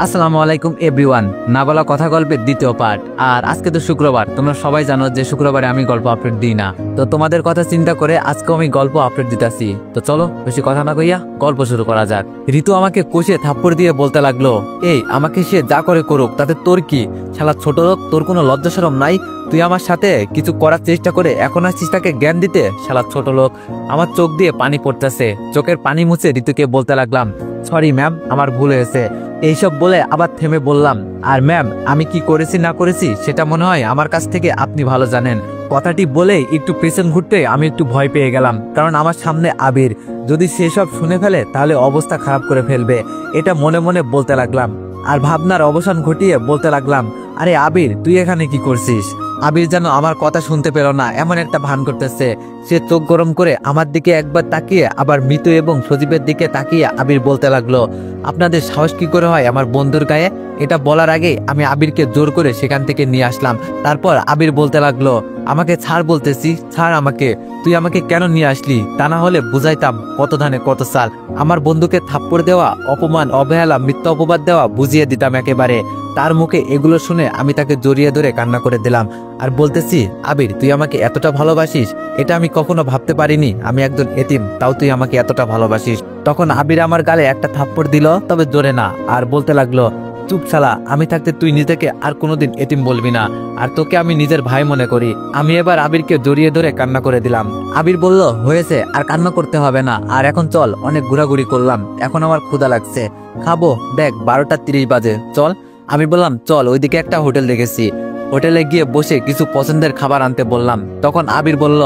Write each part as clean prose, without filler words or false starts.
আসসালামু আলাইকুম এভরিওয়ান। না বলা কথা গল্পের দ্বিতীয় পার্ট। আর আজকে তো শুক্রবার, তোমরা সবাই জানো যে শুক্রবারে আমি গল্প আপলোড দিই না। তো তোমাদের কথা চিন্তা করে আজকে আমি গল্প আপলোড দিতেছি। তো চলো বেশি কথা না কইয়া গল্প শুরু করা যাক। ঋতু আমাকে কষে থাপ্পড় দিয়ে বলতে লাগলো, এই আমাকে সে যা করে করুক তাতে তোর কি? শালা ছোট লোক, তোর কোনো লজ্জা শরম নাই? তুই আমার সাথে কিছু করার চেষ্টা করে এখন আসছিস তাকে জ্ঞান দিতে? শালা ছোট লোক। আমার চোখ দিয়ে পানি পড়তেছে। চোখের পানি মুছে ঋতুকে বলতে লাগলাম, সরি ম্যাম, আমার ভুল হয়েছে। এইসব বলে আবার থেমে বললাম, আর ম্যাম আমি কি করেছি না করেছি সেটা মনে হয় আমার কাছ থেকে আপনি ভালো জানেন। কথাটি বলে একটু পেছন ঘুরতে আমি একটু ভয় পেয়ে গেলাম, কারণ আমার সামনে আবির। যদি সেসব শুনে ফেলে তাহলে অবস্থা খারাপ করে ফেলবে, এটা মনে মনে বলতে লাগলাম। আর ভাবনার অবসান ঘটিয়ে বলতে লাগলাম, আরে আবির তুই এখানে কি করছিস? আবির যেন আমার কথা শুনতে পেল না এমন একটা ভান করতেছে। সে চোখ গরম করে আমার দিকে একবার তাকিয়ে আবার মৃত্যু এবং সজীবের দিকে তাকিয়ে আবির বলতে লাগলো, আপনাদের সাহস কি করে হয় আমার বন্ধুর গায়ে? এটা বলার আগে আমি আবিরকে জোর করে সেখান থেকে নিয়ে আসলাম। তারপর আবির বলতে লাগলো, আমাকে ছাড় বলতেছি, ছাড় আমাকে। তুই আমাকে কেন নিয়ে আসলি? তা না হলে বুঝাইতাম কত ধানে কত চাল। আমার বন্ধুকে থাপ্পড় দেওয়া, অপমান, অবহেলা, মিথ্যা অপবাদ দেওয়া বুঝিয়ে দিতাম একেবারে। তার মুখে এগুলো শুনে আমি তাকে জড়িয়ে ধরে কান্না করে দিলাম আর বলতেছি, আবির তুই আমাকে এতটা ভালোবাসিস, এটা আমি কখনো ভাবতে পারিনি। আমি একজন এতিম, তাও তুই আমাকে এতটা ভালোবাসিস। তখন আবির আমার গালে একটা থাপ্পড় দিল, তবে জোরে না, আর বলতে লাগলো, চুপ শালা, আমি থাকতে তুই নিজেকে আর কোনোদিন এতিম বলবি না, আর তোকে আমি নিজের ভাই মনে করি। আমি এবার আবিরকে জড়িয়ে ধরে কান্না করে দিলাম। আবির বলল, হয়েছে, আর কান্না করতে হবে না, আর এখন চল, অনেক ঘোরাঘুরি করলাম, এখন আমার ক্ষুধা লাগছে, খাবো, দেখ 12:30 বাজে, চল। আমি বললাম, চল, ওইদিকে একটা হোটেল দেখেছি, হোটেলে গিয়ে বসে কিছু পছন্দের খাবার আনতে বললাম। তখন আবির বলল,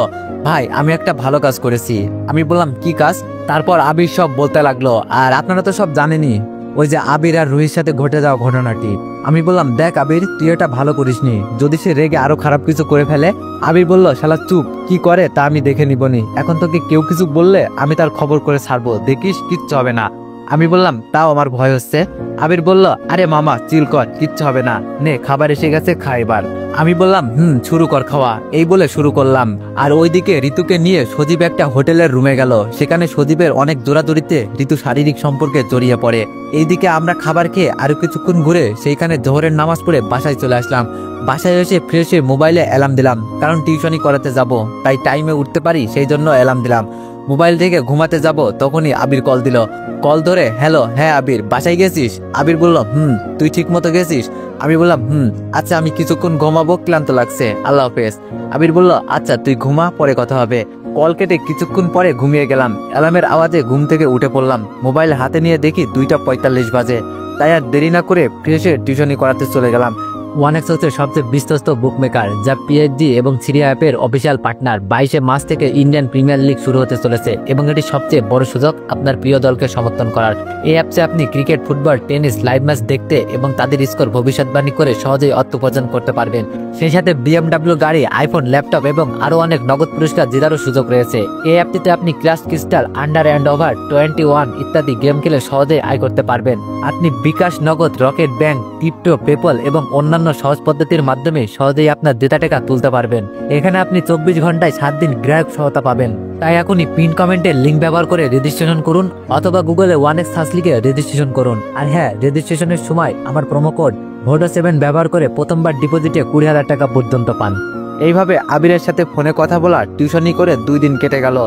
ভাই আমি একটা ভালো কাজ করেছি। আমি বললাম, কি কাজ? তারপর আবির সব বলতে লাগলো, আর আপনারা তো সব জানেনই, ওই যে আবির আর রুহির সাথে ঘটে যাওয়া ঘটনাটি। আমি বললাম, দেখ আবির তুই এটা ভালো করিসনি, যদি সে রেগে আরো খারাপ কিছু করে ফেলে। আবির বলল, শালা চুপ, কি করে তা আমি দেখে নিবনি, এখন তোকে কেউ কিছু বললে আমি তার খবর করে ছাড়বো, দেখিস কিচ্ছু হবে না। আমি বললাম, তাও আমার ভয় হচ্ছে। আবির বলল, আরে মামা চিল কর, কিচ্ছু হবে না, নে খাবার এসে গেছে, খা এবার। আমি বললাম, শুরু কর খাওয়া। এই বলে শুরু করলাম। আর ওইদিকে ঋতুকে নিয়ে সজীব একটা হোটেলের রুমে গেল। সেখানে সজীবের অনেক জোরাজুরিতে ঋতু শারীরিক সম্পর্কে জড়িয়ে পড়ে। এইদিকে আমরা খাবার খেয়ে আরো কিছুক্ষণ ঘুরে সেইখানে জোহরের নামাজ পড়ে বাসায় চলে আসলাম। বাসায় এসে ফ্রেশ হয়ে মোবাইলে অ্যালার্ম দিলাম, কারণ টিউশনি করাতে যাব, তাই টাইমে উঠতে পারি সেই জন্য অ্যালার্ম দিলাম। মোবাইল থেকে ঘুমাতে যাব, তখনই আবির কল দিল। কল ধরে, হ্যালো, হ্যাঁ আবির, বাসায় গেছিস? আবির বলল, তুই ঠিক মতো গেছিস? আমি বললাম, আচ্ছা আমি কিছুক্ষণ ঘুমাবো, ক্লান্ত লাগছে, আল্লাহ হাফেজ। আবির বলল, আচ্ছা তুই ঘুমা, পরে কথা হবে। কল কেটে কিছুক্ষণ পরে ঘুমিয়ে গেলাম। অ্যালার্মের আওয়াজে ঘুম থেকে উঠে পড়লাম। মোবাইল হাতে নিয়ে দেখি 2:45 বাজে। তাই আর দেরি না করে ফ্রেশে টিউশনি করাতে চলে গেলাম। ওয়ানেক্স হচ্ছে সবচেয়ে বিশ্বস্ত বুকমেকার, যা পিএইচডি এবং সিরিয়া অ্যাপের অফিসিয়াল পার্টনার। 22শে মার্চ থেকে ইন্ডিয়ান প্রিমিয়ার লিগ শুরু হতে চলেছে এবং এটি সবচেয়ে বড় সুযোগ আপনার প্রিয় দলকে সমর্থন করার। এই অ্যাপসে আপনি cricket, football, tennis live match দেখতে এবং তাদের স্কোর ভবিষ্যৎবাণী করে সহজেই অর্থ উপার্জন করতে পারবেন। সেই সাথে BMW গাড়ি, আইফোন, ল্যাপটপ এবং আরও অনেক নগদ পুরস্কার জেতারও সুযোগ রয়েছে। এই অ্যাপটিতে আপনি class, crystal, under and over 21 ইত্যাদি গেম খেলে সহজেই আয় করতে পারবেন। আপনি বিকাশ, নগদ, রকেট ব্যাংক, ক্রিপ্টো, পেপল এবং অন্যান্য সহজ পদ্ধতির মাধ্যমে সহজেই আপনার ডেটা টাকা তুলতে পারবেন। এখানে আপনি 24 ঘন্টায় 7 দিন গ্রাহক সহায়তা পাবেন। তাই এখনই পিন কমেন্টের লিঙ্ক ব্যবহার করে রেজিস্ট্রেশন করুন, অথবা গুগলে ওয়ানেক্স সার্চ লিখে রেজিস্ট্রেশন করুন। আর হ্যাঁ, রেজিস্ট্রেশনের সময় আমার প্রোমো কোড VODO7 ব্যবহার করে প্রথমবার ডিপোজিটে 20,000 টাকা পর্যন্ত পান। এইভাবে আবিরের সাথে ফোনে কথা বলা, টিউশনি করে 2 দিন কেটে গেল।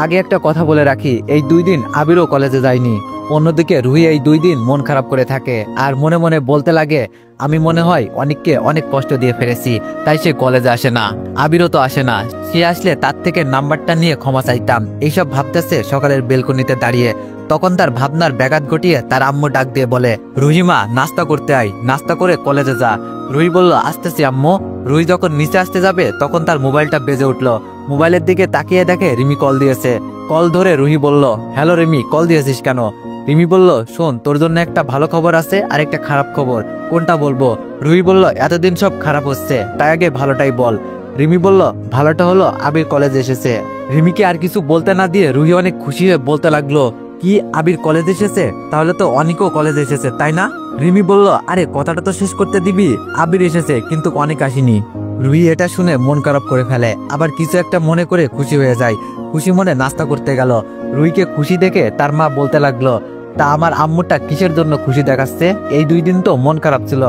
আগে একটা কথা বলে রাখি, এই 2 দিন আবিরও কলেজে যায়নি। অন্যদিকে রুহি এই 2 দিন মন খারাপ করে থাকে আর মনে মনে বলতে লাগে, আমি মনে হয় অনেককে অনেক কষ্ট দিয়ে ফেলেছি, তাই সে কলেজে আসে না। আবিরও তো আসে না, সে আসলে তার থেকে নাম্বারটা নিয়ে ক্ষমা চাইতাম। এইসব ভাবতেছে সকালের বেলকনিতে দাঁড়িয়ে। তখন তার ভাবনার ব্যাঘাত ঘটিয়ে তার আম্মু ডাক দিয়ে বলে, রুহিমা নাস্তা করতে আয়, নাস্তা করে কলেজে যা। রুহি বলল, আসতেছি আম্মু। রুহি যখন নিচে আসতে যাবে তখন তার মোবাইলটা বেজে উঠলো। মোবাইলের দিকে তাকিয়ে দেখে রিমি কল দিয়েছে। কল ধরে রুহি বলল, হ্যালো রিমি, কল দিয়েছিস কেন? রিমি বলল, শোন, তোর জন্য একটা ভালো খবর আছে আর একটা খারাপ খবর, কোনটা বলবো? রুহি বলল, এতদিন সব খারাপ হচ্ছে, তাই আগে ভালোটাই বল। রিমি বলল, ভালোটা হলো আবির কলেজে এসেছে। রিমিকে আর কিছু বলতে না দিয়ে রুহি অনেক খুশি হয়ে বলতে লাগলো, কি আবির কলেজ এসেছে? তাহলে তো অনেকও কলেজ এসেছে, তাই না? রিমি বলল, আরে কথাটা তো শেষ করতে দিবি, আবির এসেছে কিন্তু অনেক আসেনি। রুহি এটা শুনে মন খারাপ করে ফেলে, আবার কিছু একটা মনে করে খুশি হয়ে যায়। খুশি মনে নাস্তা করতে গেল। রুহিকে খুশি দেখে তার মা বলতে লাগলো, তা আমার আম্মুটা কিসের জন্য খুশি দেখাচ্ছে? এই 2 দিন তো মন খারাপ ছিল।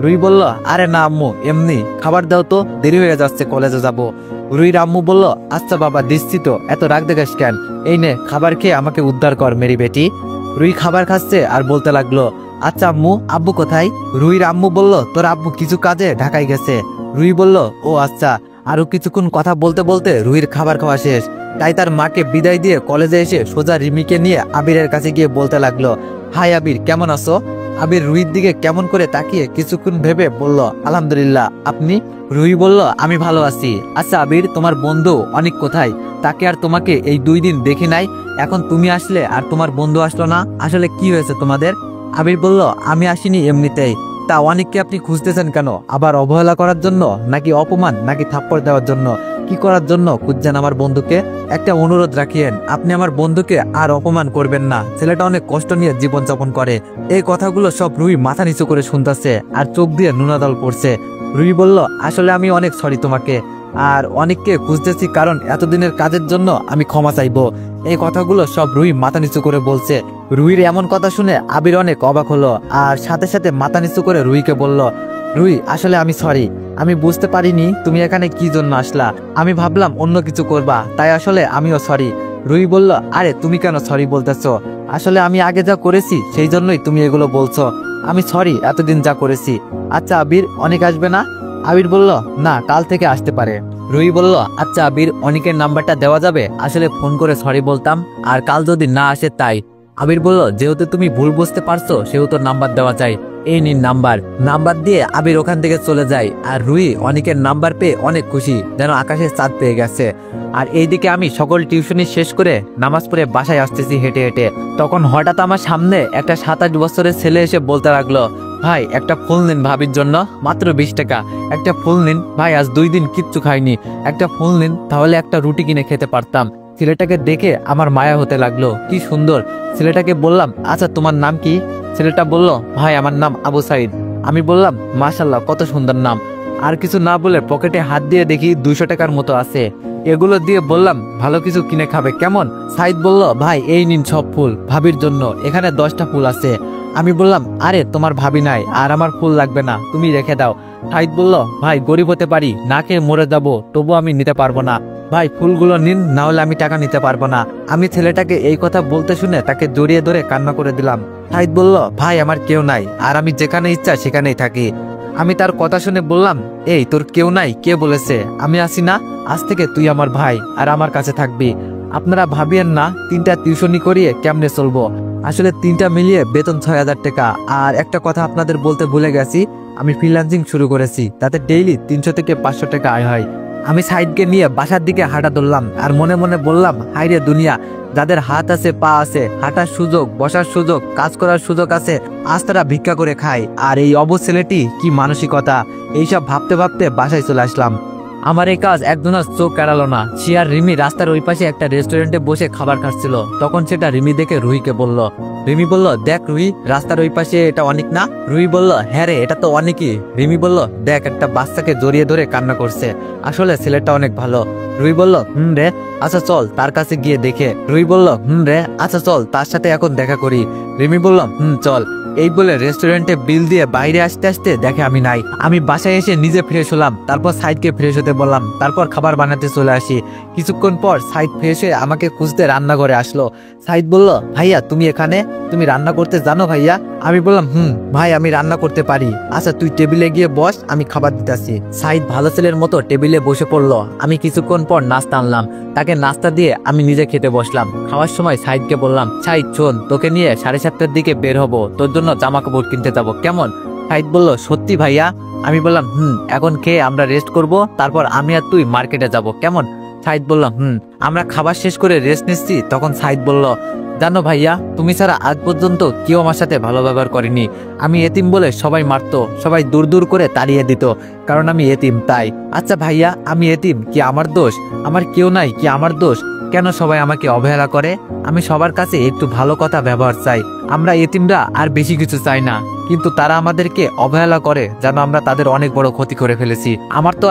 রুহি বলল, আরে না আম্মু, এমনি খাবার দাও তো, দেরি হয়ে যাচ্ছে, কলেজে যাব। রুহির আম্মু বলল, আচ্ছা বাবা দিচ্ছি তো, এত রাগ দেখাস কেন, এই নে খাবার খেয়ে আমাকে উদ্ধার কর মেরি বেটি। রুহি খাবার খাচ্ছে আর বলতে লাগলো, আচ্ছা আম্মু, আব্বু কোথায়? রুহির আম্মু বলল, তোর আব্বু কিছু কাজে ঢাকায় গেছে। রুহি বলল, ও আচ্ছা। আরো কিছুক্ষণ কথা বলতে বলতে রুহির খাবার খাওয়া শেষ। তাই তার মাকে বিদায় দিয়ে কলেজে এসে সোজা রিমিকে নিয়ে আবিরের কাছে গিয়ে বলতে লাগলো, হাই আবির, কেমন আছো? আবির রুহির দিকে কেমন করে তাকিয়ে কিছুক্ষণ ভেবে বলল, আলহামদুলিল্লাহ, আপনি? রুহি বলল, আমি ভালো আছি। আচ্ছা আবির, তোমার বন্ধু অনেক কোথায়? তাকে আর তোমাকে এই 2 দিন দেখি নাই, এখন তুমি আসলে আর তোমার বন্ধু আসলো না, আসলে কি হয়েছে তোমাদের? আবির বলল, আমি আসিনি এমনিতেই। তা অনেককে আপনি খুঁজতেছেন কেন? আবার অবহেলা করার জন্য, নাকি অপমান, নাকি থাপ্পড় দেওয়ার জন্য? কি করার জন্য খুঁজছেন আমার বন্ধুকে? একটা অনুরোধ রাখিয়েন, আপনি আমার বন্ধুকে আর অপমান করবেন না, ছেলেটা অনেক কষ্ট নিয়ে জীবনযাপন করে। এই কথাগুলো সব রুহি মাথা নিচু করে শুনতেছে আর চোখ দিয়ে নুনাদল পড়ছে। রুহি বলল, আসলে আমি অনেক সরি তোমাকে, আর অনেককে খুঁজতেছি, কারণ এতদিনের কাজের জন্য আমি ক্ষমা চাইবো। এই কথাগুলো সব রুহি মাথা নিচু করে বলছে। রুহির এমন কথা শুনে আবির অনেক অবাক হলো, আর সাথে সাথে মাথা নিচু করে রুহিকে বলল, রুহি আসলে আমি সরি, আমি বুঝতে পারিনি তুমি এখানে কি জন্য আসলা, আমি ভাবলাম অন্য কিছু করবা, তাই আসলে আমিও সরি। রুহি বলল, আরে তুমি কেন সরি বলতেছো? আসলে আমি আগে যা করেছি সেই জন্যই তুমি এগুলো বলছো, আমি সরি এতদিন যা করেছি। আচ্ছা আবির, অনেক আসবে না? আবির বলল, না, কাল থেকে আসতে পারে। রুহি বলল, আচ্ছা আবির, অনেকের নাম্বারটা দেওয়া যাবে? আসলে ফোন করে সরি বলতাম, আর কাল যদি না আসে তাই। আবির বলল, যেহেতু তুমি ভুল বুঝতে পারছো সেহেতু নাম্বার দেওয়া চাই, এই নিন নাম্বার। নাম্বার দিয়ে আবির ওখান থেকে চলে যায়, আর রুহি অনেকের নাম্বার পেয়ে অনেক খুশি, যেন আকাশের চাঁদ পেয়ে গেছে। আর এইদিকে আমি সকল টিউশনি শেষ করে নামাজ পড়ে বাসায় আসতেছি হেঁটে হেঁটে। তখন হঠাৎ আমার সামনে একটা 7-8 বছরের ছেলে এসে বলতে লাগলো, ভাই একটা ফুল নিন ভাবির জন্য, মাত্র 20 টাকা। একটা ফুল নিন ভাই, আজ 2 দিন কিচ্ছু খাইনি, একটা ফুল নিন, তাহলে একটা রুটি কিনে খেতে পারতাম। ছেলেটাকে দেখে আমার মায়া হতে লাগলো, কি সুন্দর। ছেলেটাকে বললাম, আচ্ছা তোমার নাম কি? ছেলেটা বলল, ভাই আমার নাম আবু সাইদ। আমি বললাম, মাশাল্লাহ, কত সুন্দর নাম। আর কিছু না বলে পকেটে হাত দিয়ে দেখি 200 টাকার মতো আছে। এগুলো দিয়ে বললাম, ভালো কিছু কিনে খাবে কেমন? সাইদ বলল, ভাই এই নিন সব ফুল ভাবির জন্য, এখানে 10টা ফুল আছে। আমি বললাম, আরে তোমার ভাবি নাই, আর আমার ফুল লাগবে না, তুমি রেখে দাও। সাইদ বলল, ভাই গরিব হতে পারি, না খেয়ে মরে যাবো, তবু আমি নিতে পারবো না, ভাই ফুলগুলো নিন, না হলে আমি টাকা নিতে পারবো না। আমি ছেলেটাকে এই কথা বলতে শুনে তাকে জড়িয়ে ধরে কান্না করে দিলাম। সাইদ বলল, ভাই আমার কেউ নাই, আর আমি যেখানে ইচ্ছা সেখানেই থাকি। আমি তার কথা শুনে বললাম, এই তোর কেউ নাই কে বলেছে? আমি আছি না, আজ থেকে তুই আমার ভাই আর আমার কাছে থাকবি। আপনারা ভাবিয়েন না 3টা টিউশনি করিয়ে কেমনে চলবো, আসলে 3টা মিলিয়ে বেতন 6000 টাকা। আর একটা কথা আপনাদের বলতে ভুলে গেছি, আমি ফ্রিল্যান্সিং শুরু করেছি, তাতে ডেইলি 300 থেকে 500 টাকা আয় হয়। আমি সাইদকে নিয়ে বাসার দিকে হাঁটা ধরলাম, আর মনে মনে বললাম, হাইরে দুনিয়া, যাদের হাত আছে পা আছে, হাঁটার সুযোগ, বসার সুযোগ, কাজ করার সুযোগ আছে, আজ তারা ভিক্ষা করে খায়। আর এই অবুঝ ছেলেটি কি মানসিকতা! এইসব ভাবতে ভাবতে বাসায় চলে আসলাম। আমার এই কাজ একজনের চোখ এড়ালো না। সে আর রিমি রাস্তার ওই পাশে একটা রেস্টুরেন্টে বসে খাবার খাচ্ছিল। তখন সেটা রিমি দেখে রুহিকে বলল। রিমি বলল, দেখ রুহি, রাস্তার ওই পাশে এটা অনেক না? রুহি বলল, হ্যাঁ রে, এটা তো অনেকই। রিমি বলল, দেখ একটা বাচ্চাকে জড়িয়ে ধরে কান্না করছে, আসলে ছেলেটা অনেক ভালো। রুহি বলল, রে, আচ্ছা চল তার কাছে গিয়ে দেখে। রুহি বলল, রে, আচ্ছা চল তার সাথে এখন দেখা করি। রিমি বলল, চল। এই বলে রেস্টুরেন্টে বিল দিয়ে বাইরে আসতে আসতে দেখে আমি নাই। আমি বাসায় এসে নিজে ফ্রেশ হলাম, তারপর সাইদকে ফ্রেশ হতে বললাম, তারপর খাবার বানাতে চলে আসি। কিছুক্ষণ পর সাইদ ফ্রেশ হয়ে আমাকে খুঁজতে রান্নাঘরে আসলো। সাইদ বলল, ভাইয়া তুমি এখানে, তুমি রান্না করতে জানো ভাইয়া? আমি বললাম, ভাই আমি রান্না করতে পারি। আচ্ছা তুই টেবিলে গিয়ে বস, আমি খাবার দিতেছি। সাইদ ভালো ছেলের মতো টেবিলে বসে পড়লো। আমি কিছুক্ষণ পর নাস্তা আনলাম, তাকে নাস্তা দিয়ে আমি নিজে খেতে বসলাম। খাওয়ার সময় সাইদকে বললাম, সাইদ শোন, তোকে নিয়ে 7:30টার দিকে বের হবো, তোর জন্য জামা কাপড় কিনতে যাবো, কেমন? সাইদ বলল, সত্যি ভাইয়া? আমি বললাম, এখন খেয়ে আমরা রেস্ট করব, তারপর আমি আর তুই মার্কেটে যাব, কেমন? সাইদ বলল, আমরা খাবার শেষ করে রেস্ট নিচ্ছি। তখন সাইদ বলল, জানো ভাইয়া, তুমি ছাড়া আজ পর্যন্ত কেউ আমার সাথে ভালো ব্যবহার করেনি। আমি এতিম বলে সবাই মারতো, সবাই দূর দূর করে তাড়িয়ে দিত, কারণ আমি এতিম তাই। আচ্ছা ভাইয়া, আমি এতিম কি আমার দোষ? আমার কেউ নাই কি আমার দোষ? কেন সবাই আমাকে অবহেলা করে? আমি সবার কাছে একটু ভালো কথা ব্যবহার চাই, আমরা এতিমরা আর বেশি কিছু চাই না, কিন্তু তারা আমাদেরকে অবহেলা করে যেন আমরা তাদের অনেক বড় ক্ষতি করে ফেলেছি। আমরা তো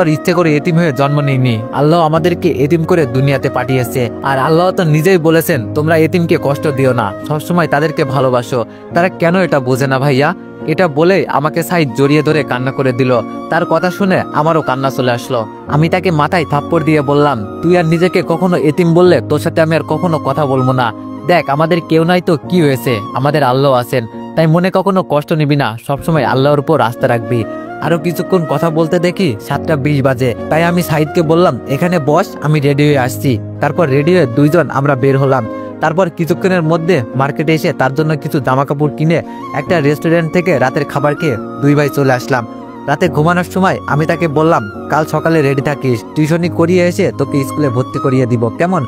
আর ইচ্ছে করে এতিম হয়ে জন্ম নিইনি। আল্লাহ আমাদেরকে এতিম করে দুনিয়াতে পাঠিয়েছে। আর আল্লাহ তো নিজেই বলেছেন, তোমরা এতিমকে কষ্ট দিও না, সবসময় তাদেরকে ভালোবাসো। তারা কেন এটা বোঝে না ভাইয়া? এটা বলে আমাকে সাইদ জড়িয়ে ধরে কান্না করে দিল। তার কথা শুনে আমারও কান্না চলে আসলো। আমি তাকে মাথায় থাপ্পড় দিয়ে বললাম, তুই আর নিজেকে কখনো এতিম বললে তোর সাথে আমি আর কখনো কথা বলবো না। দেখ, আমাদের কেউ নাই তো কি হয়েছে, আমাদের আল্লাহ আছেন, তাই মনে কখনো কষ্ট নিবি না, সবসময় আল্লাহর উপর আস্থা রাখবি। আরো কিছুক্ষণ কথা বলতে দেখি 7:20 বাজে, তাই আমি সাইদকে বললাম, এখানে বস, আমি রেডি হয়ে আসছি। তারপর রেডি হয়ে দুইজন আমরা বের হলাম। তারপর কিছুক্ষণের মধ্যে মার্কেটে এসে তার জন্য কিছু জামা কাপড় কিনে একটা রেস্টুরেন্ট থেকে রাতের খাবার খেয়ে দুই ভাই চলে আসলাম। রাতে ঘুমানোর সময় আমি তাকে বললাম, কাল সকালে রেডি থাকিস, টিউশনি করিয়ে এসে তোকে স্কুলে ভর্তি করিয়ে দিব, কেমন?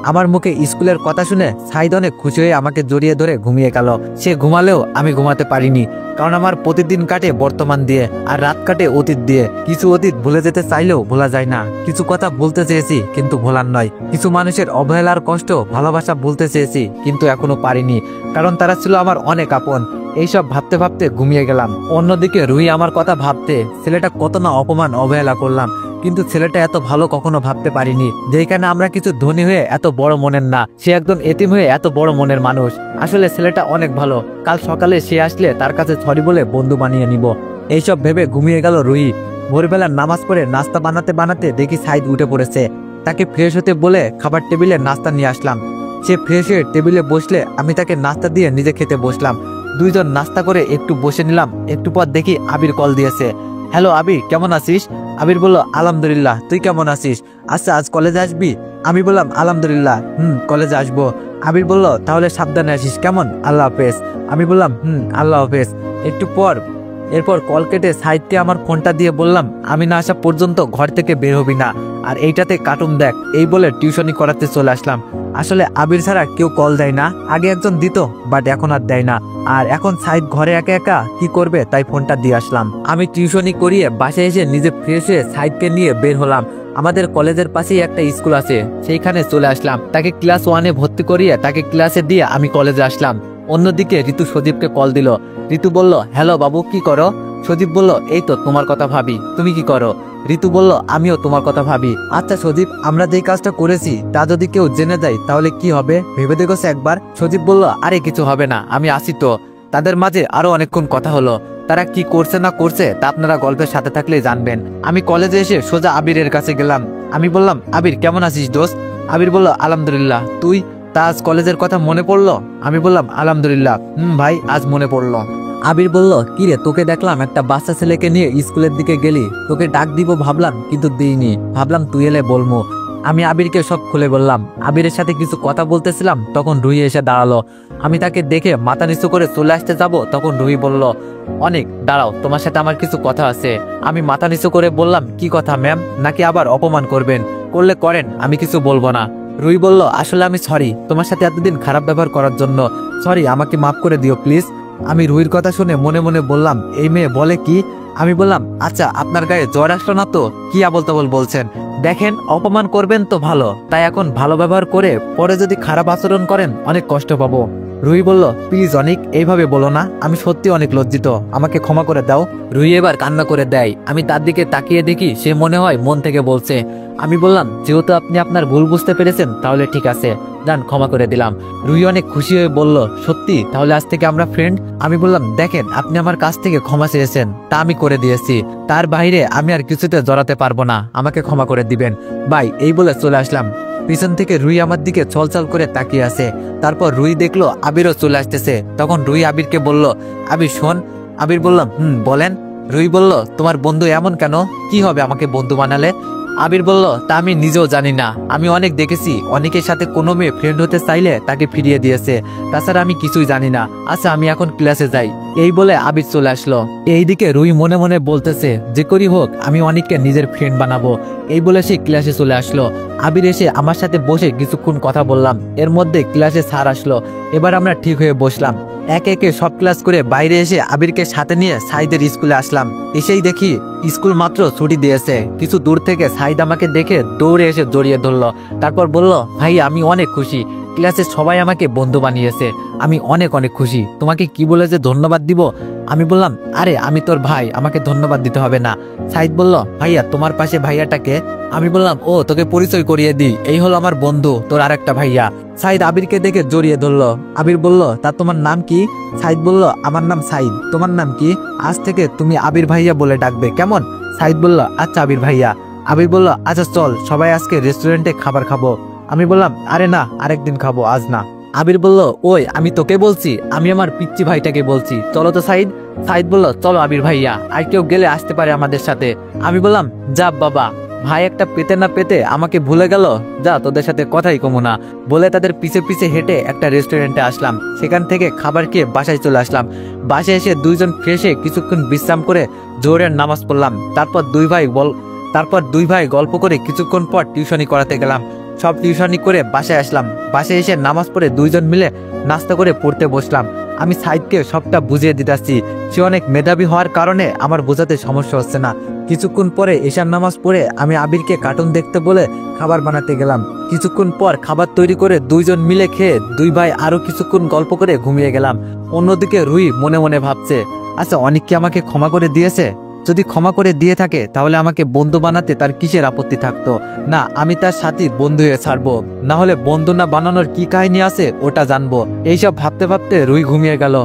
আমার মুখে স্কুলের কথা শুনে সাইদ অনেক খুশি হয়ে আমাকে জড়িয়ে ধরে ঘুমিয়ে গেল। সে ঘুমালেও আমি ঘুমাতে পারিনি, কারণ আমার প্রতিদিন কাটে বর্তমান দিয়ে আর রাত কাটে অতীত দিয়ে। কিছু অতীত ভুলে যেতে চাইলেও ভোলা যায় না, কিছু কথা বলতে চেয়েছি কিন্তু ভোলার নয়। কিছু মানুষের অবহেলার কষ্ট ভালোবাসা বলতে চেয়েছি কিন্তু এখনো পারিনি, কারণ তারা ছিল আমার অনেক আপন। এইসব ভাবতে ভাবতে ঘুমিয়ে গেলাম। অন্যদিকে রুহি আমার কথা ভাবতে, ছেলেটা কত না অপমান অবহেলা করলাম, কিন্তু ছেলেটা এত ভালো কখনো ভাবতে পারিনি। যেখানে আমরা কিছু ধনী হয়ে এত বড় মনের না, সে একদম এতিম হয়ে এত বড় মনের মানুষ। আসলে ছেলেটা অনেক ভালো। কাল সকালে সে আসলে তার কাছে সরি বলে বন্ধু বানিয়ে নিব। এইসব ভেবে ঘুমিয়ে গেল রুহি। ভোরবেলা নামাজ পড়ে নাস্তা বানাতে বানাতে দেখি সাইদ উঠে পড়েছে। তাকে ফ্রেশ হতে বলে খাবার টেবিলে নাস্তা নিয়ে আসলাম। সে ফ্রেশ হয়ে টেবিলে বসলে আমি তাকে নাস্তা দিয়ে নিজে খেতে বসলাম। দুইজন নাস্তা করে একটু বসে নিলাম। একটু পর দেখি আবির কল দিয়েছে। হ্যালো আবির, কেমন আছিস? আবির বলল, আলহামদুলিল্লাহ, তুই কেমন আছিস? আচ্ছা, আজ কলেজে আসবি? আমি বললাম, আলহামদুলিল্লাহ, কলেজে আসবো। আবির বলল, তাহলে সাবধানে আসিস, কেমন? আল্লাহ হাফেজ। আমি বললাম, আল্লাহ হাফেজ। এরপর কল কেটে সাইদকে আমার ফোনটা দিয়ে বললাম, আমি না আসা পর্যন্ত ঘর থেকে বের হবি না, আর এইটাতে কার্টুন দেখ। এই বলে টিউশনি করাতে চলে আসলাম। আসলে আবির ছাড়া কেউ কল দেয় না। আগে একজন দিত, বাট এখন আর দেয় না। আর এখন সাইদ ঘরে একা একা কি করবে, তাই ফোনটা দিয়ে আসলাম। আমি টিউশনি করিয়ে বাসায় এসে নিজে ফ্রেশ হয়ে সাইদকে নিয়ে বের হলাম। আমাদের কলেজের পাশেই একটা স্কুল আছে, সেইখানে চলে আসলাম। তাকে ক্লাস 1-এ ভর্তি করিয়ে তাকে ক্লাসে দিয়ে আমি কলেজে আসলাম। অন্যদিকে ঋতু সজীবকে কল দিল। ঋতু বলল, হ্যালো বাবু, কি করো? সজীব বলল, এই তো তোমার কথা ভাবি, তুমি কি করো? ঋতু বলল, আমিও তোমার কথা ভাবি। আচ্ছা সজীব, আমরা যেই কাজটা করেছি তা যদি কেউ জেনে যায় তাহলে কি হবে, ভেবে দেখোস একবার? সজীব বলল, আরে কিছু হবে না, আমি আসি তো। তাদের মাঝে আরো অনেকক্ষণ কথা হলো। তারা কি করছে না করছে তা আপনারা গল্পের সাথে থাকলেই জানবেন। আমি কলেজে এসে সোজা আবিরের কাছে গেলাম। আমি বললাম, আবির কেমন আছিস দোস্ত? আবির বলল, আলহামদুলিল্লাহ, তুই? তা আজ কলেজের কথা মনে পড়লো? আমি বললাম, আলহামদুলিল্লাহ, ভাই আজ মনে পড়লো। আবির বলল, কি রে, তোকে দেখলাম একটা বাচ্চা ছেলেকে নিয়ে স্কুলের দিকে গেলি, তোকে ডাক দিব ভাবলাম কিন্তু দিইনি, ভাবলাম তুই এলে বলবো। আমি আবিরকে সব খুলে বললাম। আবিরের সাথে কিছু কথা বলতেছিলাম, তখন রুহি এসে দাঁড়ালো। আমি তাকে দেখে মাথা নিচু করে চলে আসতে যাব, তখন রুহি বলল, অনেক দাঁড়াও, তোমার সাথে আমার কিছু কথা আছে। আমি মাথা নিচু করে বললাম, কি কথা ম্যাম? নাকি আবার অপমান করবেন? করলে করেন, আমি কিছু বলবো না। রুহি বলল, আসলে আমি সরি তোমার সাথে এতদিন খারাপ ব্যবহার করার জন্য, সরি, আমাকে মাফ করে দিও প্লিজ। আমি রুহির কথা শুনে মনে মনে বললাম, এই মেয়ে বলে কি? আমি বললাম, আচ্ছা আপনার গায়ে জ্বর আসলো না তো? কি আবল তাবল বলছেন? দেখেন, অপমান করবেন তো ভালো, তাই এখন ভালো ব্যবহার করে পরে যদি খারাপ আচরণ করেন অনেক কষ্ট পাবো। রুহি বলল, প্লিজ অনিক, এইভাবে বলো না, আমি সত্যি অনেক লজ্জিত, আমাকে ক্ষমা করে দাও। রুহি এবার কান্না করে দেয়। আমি তার দিকে তাকিয়ে দেখি সে মনে হয় মন থেকে বলছে। আমি বললাম, যেহেতু আপনি আপনার ভুল বুঝতে পেরেছেন তাহলে ঠিক আছে, যান, ক্ষমা করে দিলাম। রুহি অনেক খুশি হয়ে বলল, সত্যি? তাহলে আজ থেকে আমরা ফ্রেন্ড? আমি বললাম, দেখেন, আপনি আমার কাছ থেকে ক্ষমা চেয়েছেন, তা আমি করে দিয়েছি, তার বাইরে আমি আর কিছুতে জড়াতে পারবো না, আমাকে ক্ষমা করে দিবেন ভাই। এই বলে চলে আসলাম। পিছন থেকে রুহি আমার দিকে ছলছল করে তাকিয়ে আছে। তারপর রুহি দেখলো আবিরও চলে আসতেছে। তখন রুহি আবিরকে বলল, আবির শোন। আবির বললাম, বলেন। রুহি বলল, তোমার বন্ধু এমন কেন? কি হবে আমাকে বন্ধু বানালে? আবির বলল, তা আমি নিজেও জানি না, আমি অনেক দেখেছি, অনেকের সাথে কোনো মেয়ে ফ্রেন্ড হতে চাইলে তাকে ফিরিয়ে দিয়েছে, তাছাড়া আমি কিছুই জানি না। আচ্ছা আমি এখন ক্লাসে যাই। এই বলে আবির চলে আসলো। এইদিকে রুহি মনে মনে বলতেছে, যে করি হোক আমি অনেককে নিজের ফ্রেন্ড বানাবো। এই বলে সে ক্লাসে চলে আসলো। আবির এসে আমার সাথে বসে কিছুক্ষণ কথা বললাম। এর মধ্যে ক্লাসে স্যার আসলো। এবার আমরা ঠিক হয়ে বসলাম। একে একে সব ক্লাস করে বাইরে এসে আবিরকে সাথে নিয়ে সাইদের স্কুলে আসলাম। এসেই দেখি স্কুল মাত্র ছুটি দিয়েছে। কিছু দূর থেকে সাইদ আমাকে দেখে দৌড়ে এসে জড়িয়ে ধরলো। তারপর বলল, ভাই আমি অনেক খুশি, ক্লাসে সবাই আমাকে বন্ধু বানিয়েছে। আমি অনেক অনেক খুশি। তোমাকে কি বলে যে ধন্যবাদ দিব? আমি বললাম, আরে আমি তোর ভাই, আমাকে ধন্যবাদ দিতে হবে না। সাইদ বলল, ভাইয়া তোমার পাশে ভাইয়াটাকে? আমি বললাম, ও তোকে পরিচয় করিয়ে দিই, এই হলো আমার বন্ধু, তোর আরেকটা ভাইয়া। সাইদ আবিরকে দেখে জড়িয়ে ধরলো। আবির বলল, তা তোমার নাম কি? সাইদ বলল, আমার নাম সাইদ। তোমার নাম কি? আজ থেকে তুমি আবির ভাইয়া বলে ডাকবে, কেমন? সাইদ বলল, আচ্ছা আবির ভাইয়া। আবির বলল, আচ্ছা চল সবাই আজকে রেস্টুরেন্টে খাবার খাবো। আমি বললাম, আরে না, আরেকদিন খাবো, আজ না। আবির বলল, ওই আমি তোকে বলছি, আমি আমার পিচ্চি ভাইটাকে বলছি, চলো তো সাইদ। সাইদ বলল, চলো আবির ভাইয়া, আর কেউ গেলে আসতে পারে আমাদের সাথে। আমি বললাম, যা বাবা, ভাই একটা পেতে না পেতে আমাকে ভুলে গেল, যা তোদের সাথে কথাই কমু না। বলে তাদের পিছে পিছে হেঁটে একটা রেস্টুরেন্টে আসলাম। সেখান থেকে খাবার খেয়ে বাসায় চলে আসলাম। বাসায় এসে দুইজন ফ্রেশে কিছুক্ষণ বিশ্রাম করে জোহরের নামাজ পড়লাম। তারপর দুই ভাই গল্প করে কিছুক্ষণ পর টিউশনি করাতে গেলাম। সব টিউশনি করে বাসায় আসলাম। বাসায় এসে নামাজ পড়ে দুইজন মিলে নাস্তা করে পড়তে বসলাম। আমি সাইদকে সবটা বুঝিয়ে দিতেছি। সে অনেক মেধাবী হওয়ার কারণে আমার বোঝাতে সমস্যা হচ্ছে না। কিছুক্ষণ পরে এশার নামাজ পড়ে আমি আবিরকে কার্টুন দেখতে বলে খাবার বানাতে গেলাম। কিছুক্ষণ পর খাবার তৈরি করে দুইজন মিলে খেয়ে দুই ভাই আরো কিছুক্ষণ গল্প করে ঘুমিয়ে গেলাম। অন্যদিকে রুই মনে মনে ভাবছে, আচ্ছা অনেক কি আমাকে ক্ষমা করে দিয়েছে? যদি ক্ষমা করে দিয়ে থাকে তাহলে আমাকে বন্ধু বানাতে তার কিসের আপত্তি থাকতো? না, আমি তার সাথে বন্ধু হয়ে ছাড়বো, না হলে বন্ধু না বানানোর কি কাহিনী আছে ওটা জানবো। এইসব ভাবতে ভাবতে রুই ঘুমিয়ে গেল।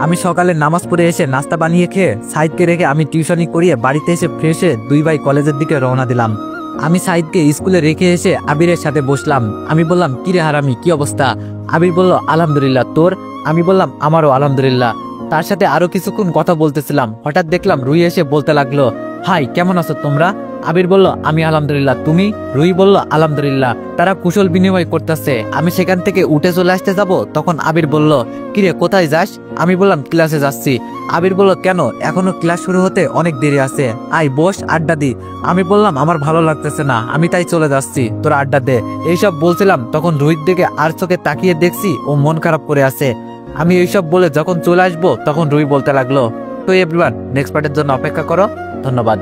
আমি সকালে নামাজ পড়ে এসে নাস্তা বানিয়ে খেয়ে সাইদকে রেখে আমি টিউশনি করিয়ে বাড়িতে এসে ফ্রেশে দুই ভাই কলেজের দিকে রওনা দিলাম। আমি সাইদকে স্কুলে রেখে এসে আবিরের সাথে বসলাম। আমি বললাম, কিরে হারামি, কি অবস্থা? আবির বলল, আলহামদুলিল্লাহ, তোর? আমি বললাম, আমারও আলহামদুলিল্লাহ। তার সাথে আরো কিছুক্ষণ কথা বলতেছিলাম। হঠাৎ দেখলাম রুই এসে বলতে লাগলো, হাই, কেমন আছো তোমরা? আবির বলল, আমি আলহামদুলিল্লাহ, তুমি? রুই বলল, আলহামদুলিল্লাহ। তারা কুশল বিনিময় করতেছে। আমি সেখান থেকে উঠে চলে আসতে যাব, তখন আবির বলল, কিরে কোথায় যাস? আমি বললাম, ক্লাসে যাচ্ছি। আবির বলল, কেন? এখনো ক্লাস শুরু হতে অনেক দেরি আছে, আয় বস, আড্ডা দি। আমি বললাম, আমার ভালো লাগতেছে না, আমি তাই চলে যাচ্ছি, তোরা আড্ডা দে। এইসব বলছিলাম তখন রুহির দিকে আর চোখে তাকিয়ে দেখছি ও মন খারাপ করে আছে। আমি এইসব বলে যখন চলে আসবো তখন রুই বলতে লাগলো, তো এভরিওয়ান, নেক্সট পার্টের জন্য অপেক্ষা করো। ধন্যবাদ।